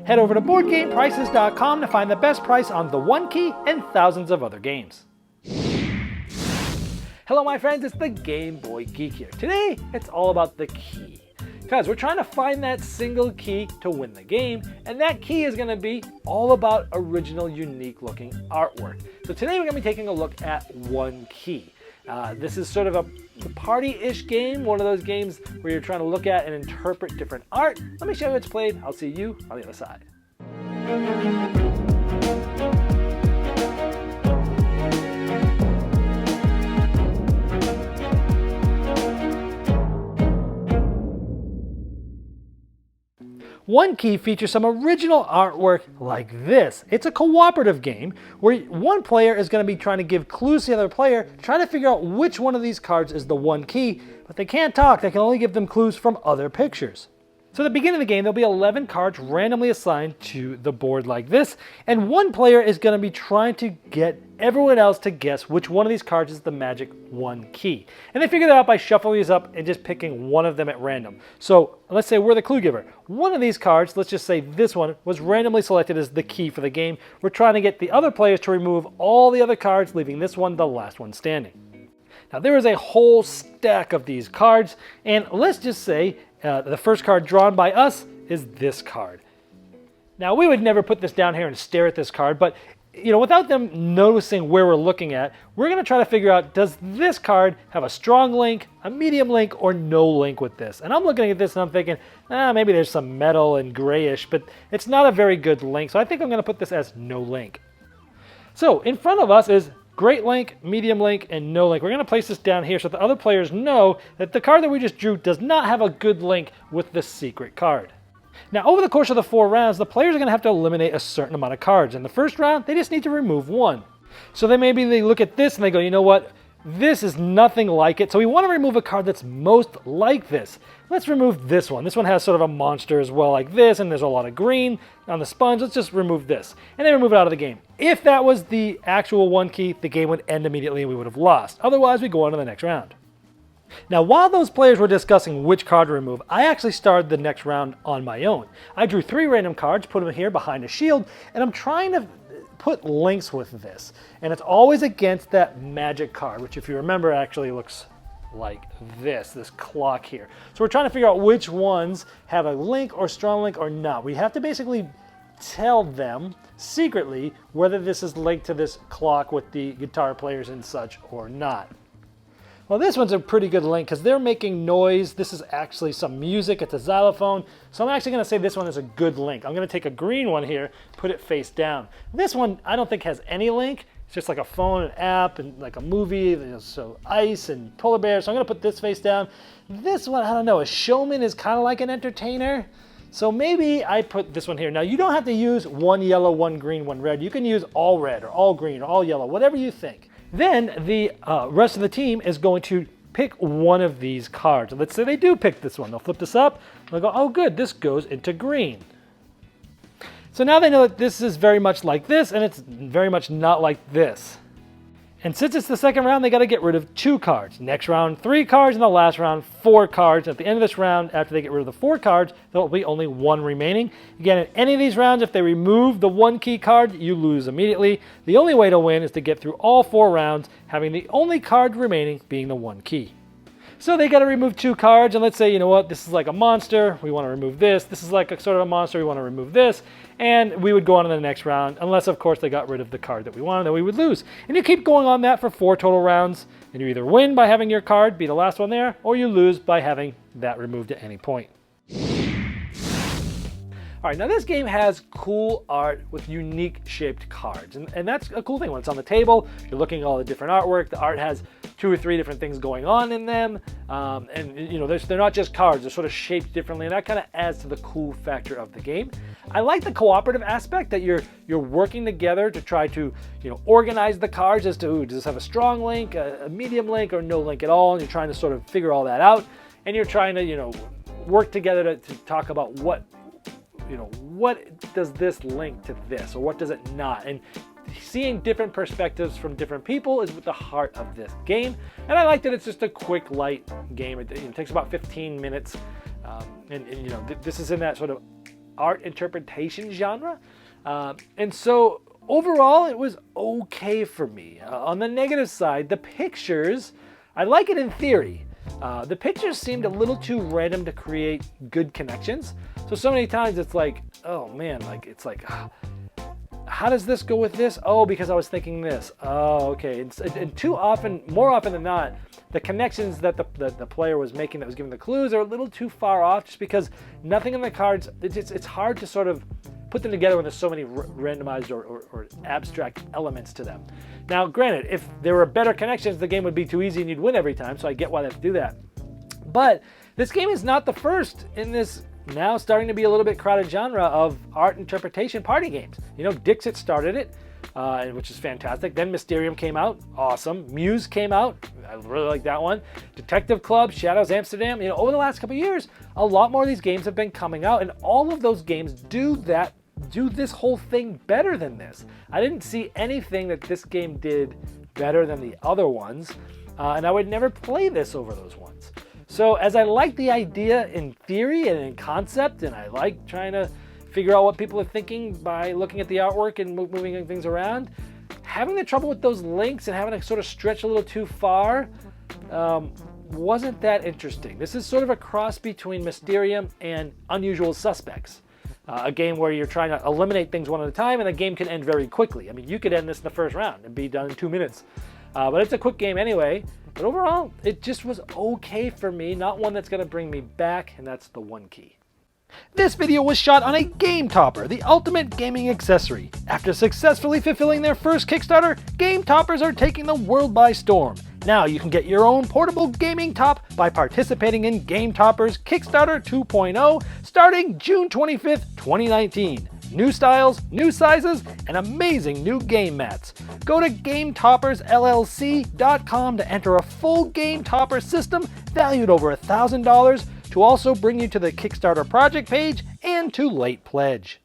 Head over to BoardGamePrices.com to find the best price on the One Key and thousands of other games. Hello my friends, it's the Game Boy Geek here. Today, it's all about the key. Because we're trying to find that single key to win the game, and that key is going to be all about original, unique looking artwork. So today we're going to be taking a look at One Key. This is sort of a party-ish game, one of those games where you're trying to look at and interpret different art. Let me show you how it's played. I'll see you on the other side. One Key features some original artwork like this. It's a cooperative game where one player is going to be trying to give clues to the other player, trying to figure out which one of these cards is the One Key, but they can't talk. They can only give them clues from other pictures. So at the beginning of the game, there'll be 11 cards randomly assigned to the board like this, and one player is going to be trying to get everyone else to guess which one of these cards is the magic One Key. And they figure that out by shuffling these up and just picking one of them at random. So let's say we're the clue giver. One of these cards, let's just say this one, was randomly selected as the key for the game. We're trying to get the other players to remove all the other cards, leaving this one the last one standing. Now there is a whole stack of these cards, and let's just say the first card drawn by us is this card. Now we would never put this down here and stare at this card, but without them noticing where we're looking at, we're going to try to figure out, does this card have a strong link, a medium link, or no link with this? And I'm looking at this and I'm thinking, maybe there's some metal and grayish, but it's not a very good link, so I think I'm going to put this as no link. So in front of us is great link, medium link, and no link. We're going to place this down here so the other players know that the card that we just drew does not have a good link with the secret card. Now, over the course of the 4 rounds, the players are going to have to eliminate a certain amount of cards. In the first round, they just need to remove one. So they look at this and they go, you know what? This is nothing like it. So we want to remove a card that's most like this. Let's remove this one. This one has sort of a monster as well like this, and there's a lot of green on the sponge. Let's just remove this. And then remove it out of the game. If that was the actual One Key, the game would end immediately and we would have lost. Otherwise, we go on to the next round. Now, while those players were discussing which card to remove, I actually started the next round on my own. I drew 3 random cards, put them here behind a shield, and I'm trying to put links with this. And it's always against that magic card, which if you remember actually looks like this clock here. So we're trying to figure out which ones have a link or strong link or not. We have to basically tell them secretly whether this is linked to this clock with the guitar players and such or not. Well, this one's a pretty good link because they're making noise. This is actually some music. It's a xylophone. So I'm actually going to say this one is a good link. I'm going to take a green one here, put it face down. This one I don't think has any link. It's just like a phone, an app, and like a movie. So ice and polar bears. So I'm going to put this face down. This one, I don't know. A showman is kind of like an entertainer. So maybe I put this one here. Now, you don't have to use one yellow, one green, one red. You can use all red or all green or all yellow, whatever you think. Then the rest of the team is going to pick one of these cards. Let's say they do pick this one. They'll flip this up. They'll go, oh good, this goes into green. So now they know that this is very much like this, and it's very much not like this. And since it's the second round, they got to get rid of 2 cards. Next round, 3 cards, and the last round, 4 cards. At the end of this round, after they get rid of the 4 cards, there will be only 1 remaining. Again, in any of these rounds, if they remove the One Key card, you lose immediately. The only way to win is to get through all 4 rounds, having the only card remaining being the One Key. So they got to remove 2 cards, and let's say, you know what, this is like a monster, we want to remove this. This is like a sort of a monster, we want to remove this. And we would go on to the next round, unless of course they got rid of the card that we wanted, then we would lose. And you keep going on that for 4 total rounds, and you either win by having your card be the last one there, or you lose by having that removed at any point. All right, now this game has cool art with unique shaped cards, and that's a cool thing. When it's on the table, you're looking at all the different artwork. The art has 2 or 3 different things going on in them, and they're not just cards, they're sort of shaped differently, and that kind of adds to the cool factor of the game. I like the cooperative aspect that you're working together to try to organize the cards as to does this have a strong link, a medium link, or no link at all, and you're trying to sort of figure all that out, and you're trying to work together to talk about what does this link to this, or what does it not? And seeing different perspectives from different people is at the heart of this game. And I like that it's just a quick, light game. It takes about 15 minutes. This is in that sort of art interpretation genre. And so overall, it was okay for me. On the negative side, the pictures, I like it in theory. The pictures seemed a little too random to create good connections. So many times it's like, oh man, like it's like, how does this go with this? Oh, because I was thinking this. Oh, okay. And too often, more often than not, the connections that the player was making that was giving the clues are a little too far off, just because nothing in the cards, it's hard to sort of put them together when there's so many randomized or abstract elements to them. Now, granted, if there were better connections, the game would be too easy and you'd win every time, so I get why they have to do that. But this game is not the first in this now starting to be a little bit crowded genre of art interpretation party games. You know, Dixit started it, which is fantastic. Then Mysterium came out, awesome. Muse came out, I really like that one. Detective Club, Shadows Amsterdam. You know, over the last couple of years, a lot more of these games have been coming out, and all of those games do this whole thing better than this. I didn't see anything that this game did better than the other ones, and I would never play this over those ones. So as I like the idea in theory and in concept, and I like trying to figure out what people are thinking by looking at the artwork and moving things around, having the trouble with those links and having to sort of stretch a little too far wasn't that interesting. This is sort of a cross between Mysterium and Unusual Suspects. A game where you're trying to eliminate things one at a time, and the game can end very quickly. I mean, you could end this in the first round and be done in 2 minutes. But it's a quick game anyway. But overall, it just was okay for me. Not one that's going to bring me back, and that's the one key. This video was shot on a Game Topper, the ultimate gaming accessory. After successfully fulfilling their first Kickstarter, Game Toppers are taking the world by storm. Now you can get your own portable gaming top by participating in Game Topper's Kickstarter 2.0 starting June 25th, 2019. New styles, new sizes, and amazing new game mats. Go to GameToppersLLC.com to enter a full Game Topper system valued over $1,000 to also bring you to the Kickstarter project page and to late pledge.